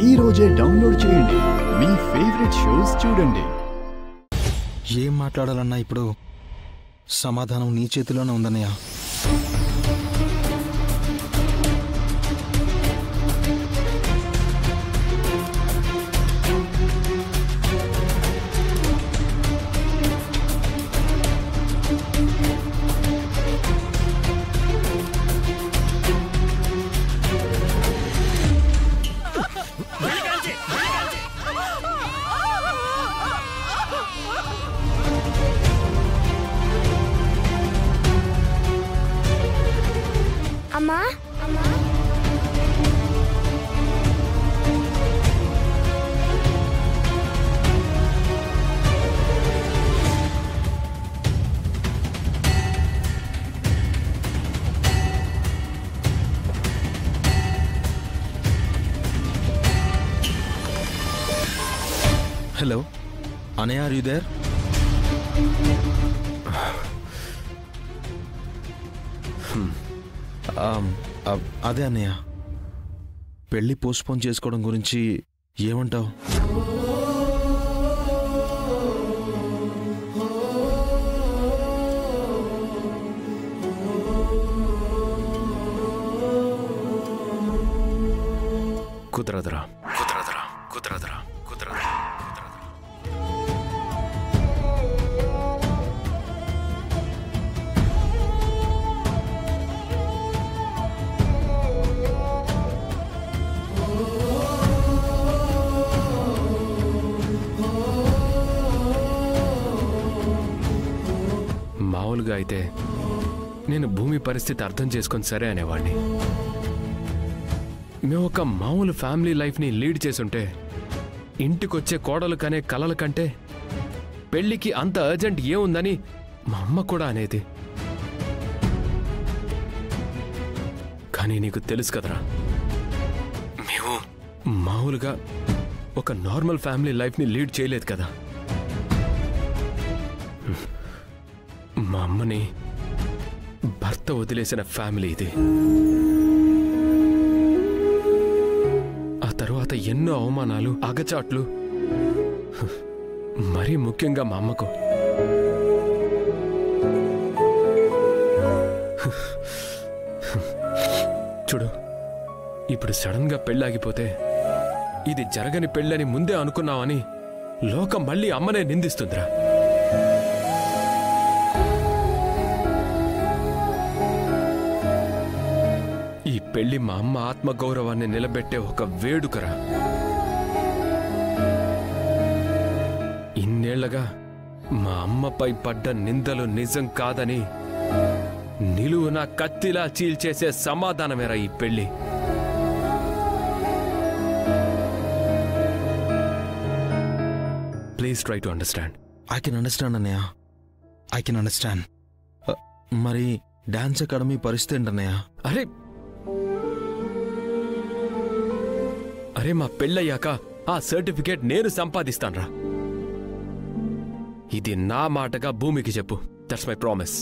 ఈ రోజే డౌన్లోడ్ చేయండి. మీ ఫేవరెట్ షోస్ చూడండి. ఏం మాట్లాడాలన్నా ఇప్పుడు సమాధానం నీ చేతిలోనే ఉందన్నయ్య. అమ్మా అమ్మా హలో అనయ్య, ఆర్ యు దేర్? అదే అన్నయ్య, పెళ్ళి పోస్ట్పోన్ చేసుకోవడం గురించి ఏమంటావు? కుదరదురా కుదరదురా కుదరదురా కుదరదురా. మామూలుగా అయితే నేను భూమి పరిస్థితి అర్థం చేసుకొని సరే అనేవాడిని. మేము ఒక మామూలు ఫ్యామిలీ లైఫ్ని లీడ్ చేసుంటే ఇంటికొచ్చే కోడలు కనే కలల కంటే పెళ్ళికి అంత అర్జెంట్ ఏముందని మా అమ్మ కూడా అనేది. కానీ నీకు తెలుసు కదరా, మేము మామూలుగా ఒక నార్మల్ ఫ్యామిలీ లైఫ్ని లీడ్ చేయలేదు కదా. మా అమ్మని భర్త వదిలేసిన ఫ్యామిలీ ఇది. ఆ తర్వాత ఎన్నో అవమానాలు, అగచాట్లు, మరీ ముఖ్యంగా మా అమ్మకు. చూడు, ఇప్పుడు సడన్ గా పెళ్ళాగిపోతే ఇది జరగని పెళ్ళని ముందే అనుకున్నావని లోకం మళ్ళీ అమ్మనే నిందిస్తుందిరా. ఈ పెళ్లి మా అమ్మ ఆత్మగౌరవాన్ని నిలబెట్టే ఒక వేడుకరా. ఇన్నేళ్లగా మా అమ్మపై పడ్డ నిందలు నిజం కాదని నిలువున కత్తిలా చీల్చేసే సమాధానమేరా ఈ పెళ్లి. Please try to understand. I can understand అన్నయ్య, ఐ కెన్ అండర్స్టాండ్. మరి డాన్స్ అకాడమీ పరిస్థితి ఏంటన్నయ్య? అరే అరే మా పెళ్ళయ్యాక ఆ సర్టిఫికేట్ నేను సంపాదిస్తాన్రా. ఇది నా మాటగా భూమికి చెప్పు. That's my promise.